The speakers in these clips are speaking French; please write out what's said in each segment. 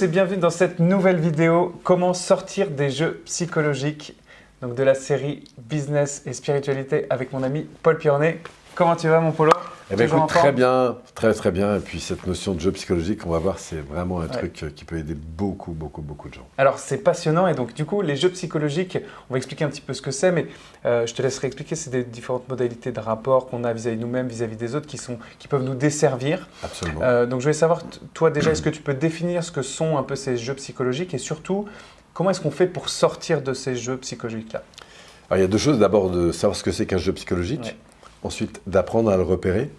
et bienvenue dans cette nouvelle vidéo. Comment sortir des jeux psychologiques, donc de la série Business et Spiritualité avec mon ami Paul Pironnet. Comment tu vas mon Polo? Eh bien, écoute, très bien, très bien. Et puis cette notion de jeu psychologique, on va voir, c'est vraiment un truc qui peut aider beaucoup de gens. Alors c'est passionnant et donc du coup les jeux psychologiques, on va expliquer un petit peu ce que c'est, mais je te laisserai expliquer, c'est des différentes modalités de rapport qu'on a vis-à-vis de nous-mêmes, vis-à-vis des autres qui peuvent nous desservir. Absolument. Donc je voulais savoir, toi déjà, est-ce que tu peux définir ce que sont un peu ces jeux psychologiques et surtout, comment est-ce qu'on fait pour sortir de ces jeux psychologiques-là? Alors il y a deux choses, d'abord de savoir ce que c'est qu'un jeu psychologique, ensuite d'apprendre à le repérer,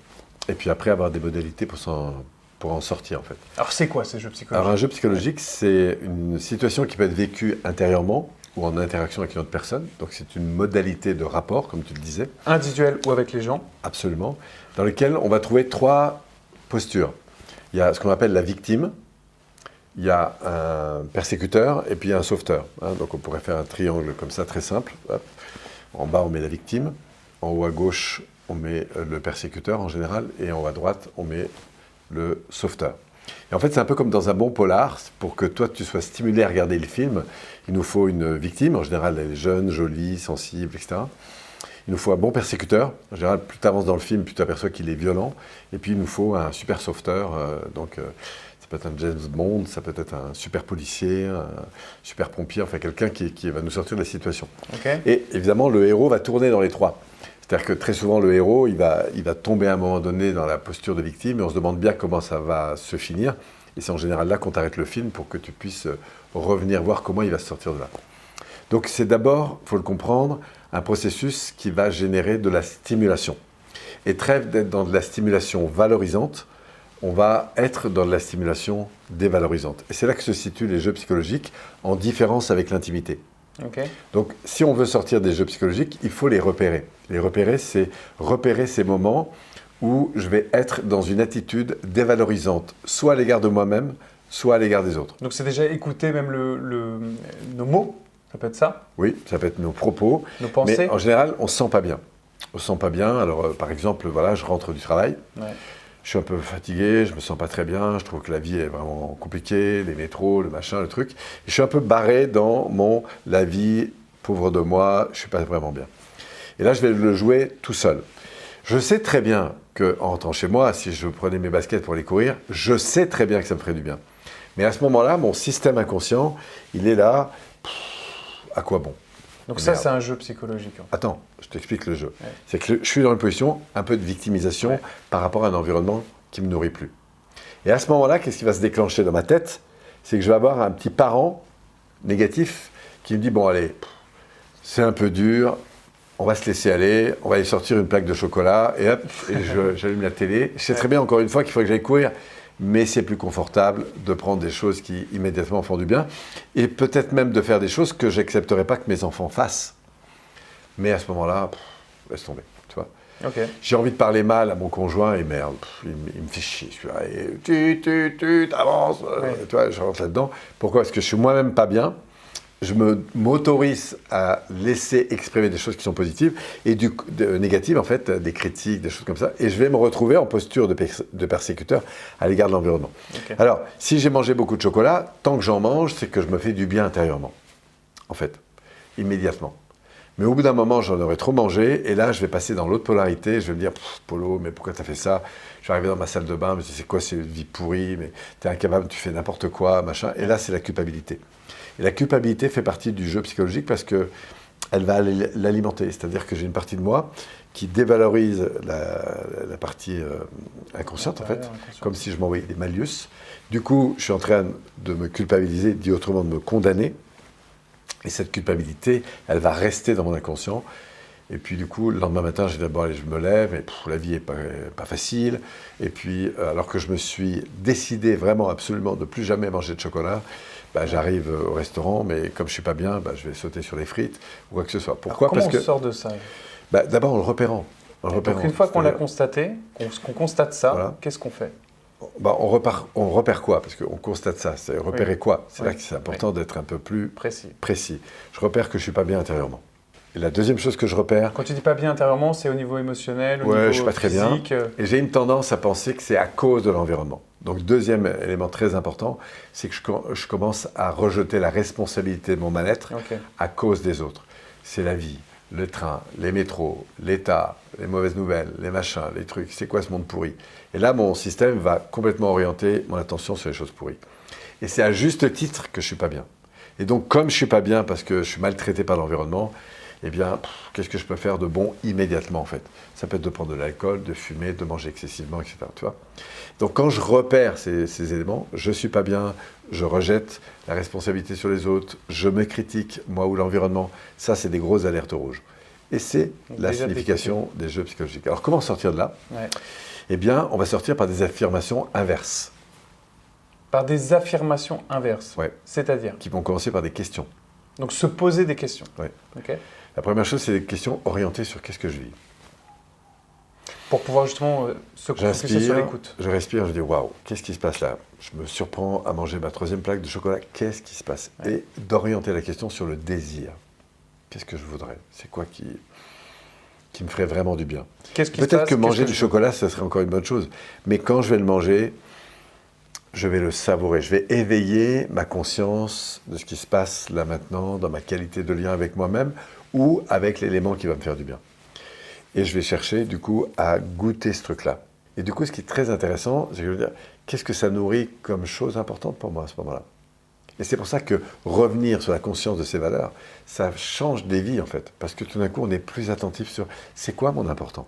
et puis après avoir des modalités pour en sortir en fait. Alors c'est quoi ces jeux psychologiques? Alors un jeu psychologique, c'est une situation qui peut être vécue intérieurement ou en interaction avec une autre personne. Donc c'est une modalité de rapport, comme tu le disais. Individuel ou avec les gens? Absolument. Dans lequel on va trouver trois postures. Il y a ce qu'on appelle la victime, il y a un persécuteur et puis il y a un sauveteur. Donc on pourrait faire un triangle comme ça, très simple. Hop. En bas, on met la victime. En haut à gauche, on met le persécuteur en général. Et en haut à droite, on met le sauveteur. Et en fait, c'est un peu comme dans un bon polar. Pour que toi, tu sois stimulé à regarder le film, il nous faut une victime. En général, elle est jeune, jolie, sensible, etc. Il nous faut un bon persécuteur. En général, plus tu avances dans le film, plus tu aperçois qu'il est violent. Et puis, il nous faut un super sauveteur. Ça peut être un James Bond, ça peut être un super policier, un super pompier, enfin quelqu'un qui va nous sortir de la situation. Okay. Et évidemment, le héros va tourner dans les trois. C'est-à-dire que très souvent, le héros, il va tomber à un moment donné dans la posture de victime et on se demande bien comment ça va se finir. Et c'est en général là qu'on t'arrête le film pour que tu puisses revenir voir comment il va se sortir de là. Donc c'est d'abord, il faut le comprendre, un processus qui va générer de la stimulation. Et trêve d'être dans de la stimulation valorisante, on va être dans de la stimulation dévalorisante. Et c'est là que se situent les jeux psychologiques, en différence avec l'intimité. Okay. Donc, si on veut sortir des jeux psychologiques, il faut les repérer. Les repérer, c'est repérer ces moments où je vais être dans une attitude dévalorisante, soit à l'égard de moi-même, soit à l'égard des autres. Donc, c'est déjà écouter même nos mots, ça peut être ça? Oui, ça peut être nos propos. Nos pensées. Mais en général, on ne se sent pas bien. On ne se sent pas bien. Alors, par exemple, voilà, je rentre du travail. Ouais. Je suis un peu fatigué, je ne me sens pas très bien, je trouve que la vie est vraiment compliquée, les métros, le machin, le truc. Je suis un peu barré dans la vie, pauvre de moi, je ne suis pas vraiment bien. Et là, je vais le jouer tout seul. Je sais très bien qu'en rentrant chez moi, si je prenais mes baskets pour aller courir, je sais très bien que ça me ferait du bien. Mais à ce moment-là, mon système inconscient, il est là, à quoi bon? Donc ça, c'est un jeu psychologique. Attends, je t'explique le jeu. Ouais. C'est que je suis dans une position un peu de victimisation par rapport à un environnement qui ne me nourrit plus. Et à ce moment-là, qu'est-ce qui va se déclencher dans ma tête? C'est que je vais avoir un petit parent négatif qui me dit « Bon, allez, c'est un peu dur, on va se laisser aller, on va aller sortir une plaque de chocolat, et hop, et j'allume la télé. Je sais très bien, encore une fois, qu'il faut que j'aille courir, mais c'est plus confortable de prendre des choses qui immédiatement font du bien et peut-être même de faire des choses que je n'accepterais pas que mes enfants fassent. Mais à ce moment-là, laisse tomber, tu vois. Okay. J'ai envie de parler mal à mon conjoint et merde, il me fait chier. Je suis là, tu avances, tu vois, je rentre là-dedans. Pourquoi? Parce que je suis moi-même pas bien. Je m'autorise à laisser exprimer des choses qui sont positives et négatives, en fait, des critiques, des choses comme ça. Et je vais me retrouver en posture de persécuteur à l'égard de l'environnement. Okay. Alors, si j'ai mangé beaucoup de chocolat, tant que j'en mange, c'est que je me fais du bien intérieurement, en fait, immédiatement. Mais au bout d'un moment, j'en aurais trop mangé et là, je vais passer dans l'autre polarité. Je vais me dire, Polo, mais pourquoi tu as fait ça? Je vais arriver dans ma salle de bain, je me dis, c'est quoi cette vie pourrie? Mais tu es incapable, tu fais n'importe quoi, machin. Et là, c'est la culpabilité. Et la culpabilité fait partie du jeu psychologique parce qu'elle va l'alimenter. C'est-à-dire que j'ai une partie de moi qui dévalorise la partie inconsciente, en fait, comme si je m'envoyais des malus. Du coup, je suis en train de me culpabiliser, dit autrement, de me condamner. Et cette culpabilité, elle va rester dans mon inconscient. Et puis du coup, le lendemain matin, j'ai d'abord, je me lève, et la vie n'est pas facile. Et puis, alors que je me suis décidé vraiment, absolument, de plus jamais manger de chocolat, j'arrive au restaurant, mais comme je ne suis pas bien, je vais sauter sur les frites ou quoi que ce soit. Pourquoi? Alors, comment on sort de ça? D'abord, en le repérant. Donc une fois qu'on l'a constaté, qu'on constate ça, voilà. Qu'est-ce qu'on fait? On repère quoi? Parce qu'on constate ça. C'est repérer quoi? C'est là que c'est important d'être un peu plus précis. Je repère que je ne suis pas bien intérieurement. Et la deuxième chose que je repère… Quand tu dis pas bien intérieurement, c'est au niveau émotionnel, au niveau je suis pas très physique. Bien. Et j'ai une tendance à penser que c'est à cause de l'environnement. Donc, deuxième élément très important, c'est que je commence à rejeter la responsabilité de mon mal-être à cause des autres. C'est la vie, le train, les métros, l'État, les mauvaises nouvelles, les machins, les trucs. C'est quoi ce monde pourri? Et là, mon système va complètement orienter mon attention sur les choses pourries. Et c'est à juste titre que je ne suis pas bien. Et donc, comme je ne suis pas bien parce que je suis maltraité par l'environnement, eh bien, qu'est-ce que je peux faire de bon immédiatement, en fait? Ça peut être de prendre de l'alcool, de fumer, de manger excessivement, etc. Tu vois? Donc, quand je repère ces éléments, je ne suis pas bien, je rejette la responsabilité sur les autres, je me critique, moi ou l'environnement. Ça, c'est des grosses alertes rouges. Et c'est la signification des jeux psychologiques. Alors, comment sortir de là? Eh bien, on va sortir par des affirmations inverses. Par des affirmations inverses? C'est-à-dire? Qui vont commencer par des questions. Donc, se poser des questions. Oui. La première chose, c'est des questions orientées sur qu'est-ce que je vis. Pour pouvoir justement se concentrer sur l'écoute. Je respire, je dis waouh, qu'est-ce qui se passe là? Je me surprends à manger ma 3e plaque de chocolat, qu'est-ce qui se passe? Et d'orienter la question sur le désir. Qu'est-ce que je voudrais? C'est quoi qui me ferait vraiment du bien? Peut-être que manger du chocolat, ça serait encore une bonne chose. Mais quand je vais le manger, je vais le savourer. Je vais éveiller ma conscience de ce qui se passe là maintenant, dans ma qualité de lien avec moi-même ou avec l'élément qui va me faire du bien. Et je vais chercher, du coup, à goûter ce truc-là. Et du coup, ce qui est très intéressant, c'est que je veux dire, qu'est-ce que ça nourrit comme chose importante pour moi à ce moment-là? Et c'est pour ça que revenir sur la conscience de ces valeurs, ça change des vies, en fait. Parce que tout d'un coup, on est plus attentif sur c'est quoi mon important?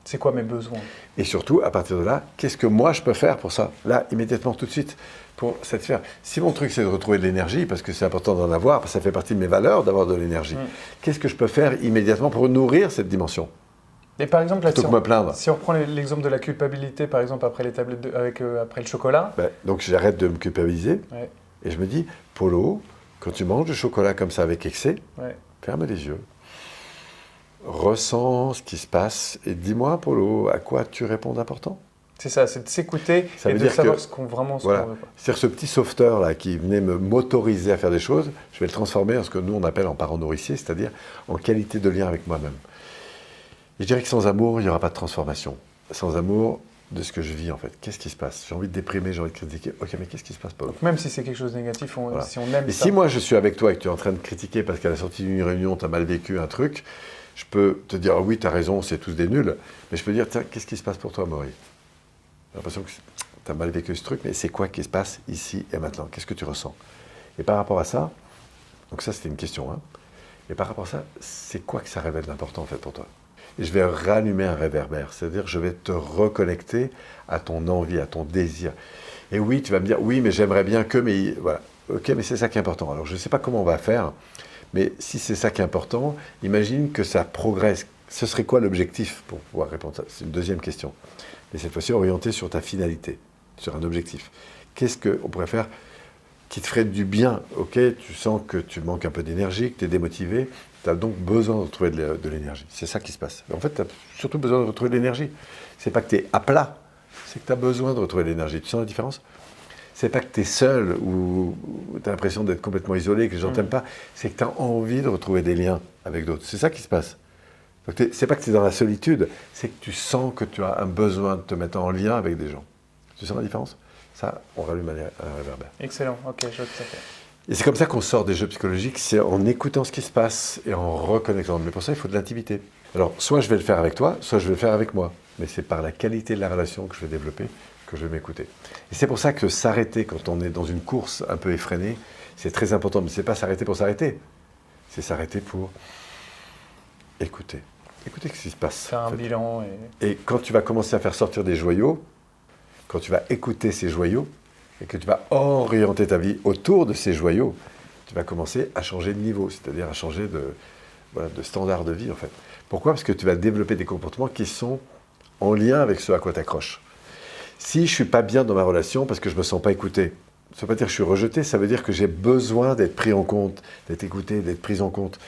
C'est quoi mes besoins? Et surtout, à partir de là, qu'est-ce que moi je peux faire pour ça? Là, immédiatement, tout de suite, pour satisfaire. Si mon truc, c'est de retrouver de l'énergie, parce que c'est important d'en avoir, parce que ça fait partie de mes valeurs d'avoir de l'énergie, qu'est-ce que je peux faire immédiatement pour nourrir cette dimension? Et par exemple, là, si on reprend l'exemple de la culpabilité, par exemple, après les tablettes après le chocolat. Donc j'arrête de me culpabiliser, et je me dis, Polo, quand tu manges du chocolat comme ça avec excès, ferme les yeux. Ressens ce qui se passe et dis-moi, Polo, à quoi tu réponds d'important? C'est ça, c'est de s'écouter et de savoir ce qu'on veut. C'est-à-dire ce petit sauveteur là qui venait me motoriser à faire des choses, je vais le transformer en ce que nous on appelle en parent nourricier, c'est-à-dire en qualité de lien avec moi-même. Et je dirais que sans amour, il n'y aura pas de transformation. Sans amour de ce que je vis en fait. Qu'est-ce qui se passe? J'ai envie de déprimer, j'ai envie de critiquer. Ok, mais qu'est-ce qui se passe, Polo? Même si c'est quelque chose de négatif, si on aime et ça. si moi je suis avec toi et que tu es en train de critiquer parce qu'à la sortie d'une réunion, tu as mal vécu un truc, je peux te dire, oui, tu as raison, c'est tous des nuls, mais je peux dire, tiens, qu'est-ce qui se passe pour toi, Maury? J'ai l'impression que tu as mal vécu ce truc, mais c'est quoi qui se passe ici et maintenant? Qu'est-ce que tu ressens? Et par rapport à ça, donc ça c'était une question, hein, et par rapport à ça, c'est quoi que ça révèle d'important en fait pour toi? Et je vais rallumer un réverbère, c'est-à-dire je vais te reconnecter à ton envie, à ton désir. Et oui, tu vas me dire, oui, mais j'aimerais bien que, mais voilà. Ok, mais c'est ça qui est important. Alors je ne sais pas comment on va faire, mais si c'est ça qui est important, imagine que ça progresse. Ce serait quoi l'objectif pour pouvoir répondre à ça? C'est une deuxième question. Mais cette fois-ci orientée sur ta finalité, sur un objectif. Qu'est-ce qu'on pourrait faire qui te ferait du bien? Ok, tu sens que tu manques un peu d'énergie, que tu es démotivé, tu as donc besoin de retrouver de l'énergie. C'est ça qui se passe. En fait, tu as surtout besoin de retrouver de l'énergie. C'est pas que tu es à plat, c'est que tu as besoin de retrouver de l'énergie. Tu sens la différence? C'est pas que tu es seul ou tu as l'impression d'être complètement isolé, que les gens t'aiment pas. C'est que tu as envie de retrouver des liens avec d'autres. C'est ça qui se passe. C'est pas que tu es dans la solitude, c'est que tu sens que tu as un besoin de te mettre en lien avec des gens. Tu sens la différence? Ça, on rallume un réverbère. Excellent, ok, je vois tout à fait. Et c'est comme ça qu'on sort des jeux psychologiques, c'est en écoutant ce qui se passe et en reconnectant. Mais pour ça, il faut de l'intimité. Alors, soit je vais le faire avec toi, soit je vais le faire avec moi. Mais c'est par la qualité de la relation que je vais développer que je vais m'écouter. Et c'est pour ça que s'arrêter quand on est dans une course un peu effrénée, c'est très important. Mais ce n'est pas s'arrêter pour s'arrêter. C'est s'arrêter pour écouter. Écouter ce qui se passe. Faire un bilan. Et quand tu vas commencer à faire sortir des joyaux, quand tu vas écouter ces joyaux, et que tu vas orienter ta vie autour de ces joyaux, tu vas commencer à changer de niveau, c'est-à-dire à changer de standard de vie en fait. Pourquoi? Parce que tu vas développer des comportements qui sont en lien avec ce à quoi tu accroches. Si je ne suis pas bien dans ma relation parce que je ne me sens pas écouté, ça ne veut pas dire que je suis rejeté, ça veut dire que j'ai besoin d'être pris en compte, d'être écouté, d'être pris en compte.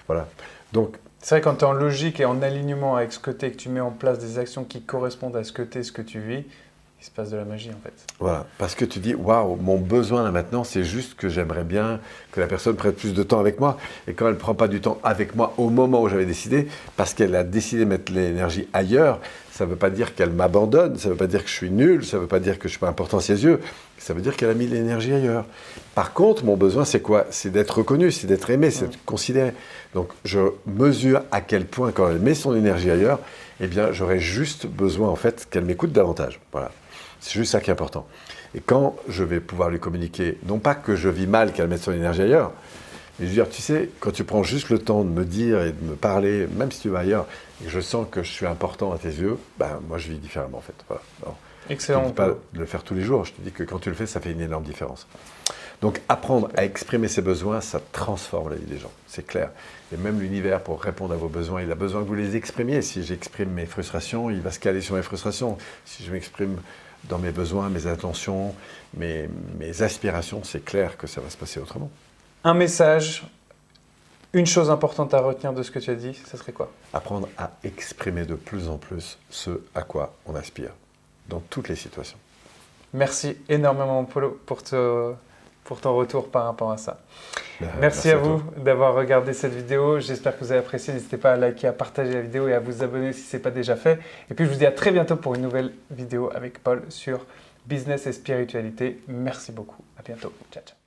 Voilà. Donc, c'est vrai, quand tu es en logique et en alignement avec ce que tu es, que tu mets en place des actions qui correspondent à ce que tu es, ce que tu vis, se passe de la magie en fait. Voilà, parce que tu dis, waouh, mon besoin là maintenant, c'est juste que j'aimerais bien que la personne prenne plus de temps avec moi. Et quand elle ne prend pas du temps avec moi au moment où j'avais décidé, parce qu'elle a décidé de mettre l'énergie ailleurs, ça ne veut pas dire qu'elle m'abandonne, ça ne veut pas dire que je suis nul, ça ne veut pas dire que je ne suis pas important à ses yeux, ça veut dire qu'elle a mis l'énergie ailleurs. Par contre, mon besoin, c'est quoi? C'est d'être reconnu, c'est d'être aimé, c'est d'être considéré. Donc, je mesure à quel point, quand elle met son énergie ailleurs, eh bien, j'aurais juste besoin, en fait, qu'elle m'écoute davantage. Voilà. C'est juste ça qui est important. Et quand je vais pouvoir lui communiquer, non pas que je vis mal qu'elle mette son énergie ailleurs, mais je veux dire, tu sais, quand tu prends juste le temps de me dire et de me parler, même si tu vas ailleurs, et que je sens que je suis important à tes yeux, ben, moi je vis différemment en fait. Voilà. Alors, excellent. je ne te dis pas de le faire tous les jours, je te dis que quand tu le fais, ça fait une énorme différence. Donc apprendre à exprimer ses besoins, ça transforme la vie des gens, c'est clair. Et même l'univers, pour répondre à vos besoins, il a besoin que vous les exprimiez. Si j'exprime mes frustrations, il va se caler sur mes frustrations. Si je m'exprime dans mes besoins, mes intentions, mes aspirations, c'est clair que ça va se passer autrement. Un message, une chose importante à retenir de ce que tu as dit, ça serait quoi? Apprendre à exprimer de plus en plus ce à quoi on aspire, dans toutes les situations. Merci énormément, Polo, pour ton retour par rapport à ça. Merci à vous d'avoir regardé cette vidéo. J'espère que vous avez apprécié. N'hésitez pas à liker, à partager la vidéo et à vous abonner si ce n'est pas déjà fait. Et puis, je vous dis à très bientôt pour une nouvelle vidéo avec Paul sur business et spiritualité. Merci beaucoup. À bientôt. Ciao, ciao.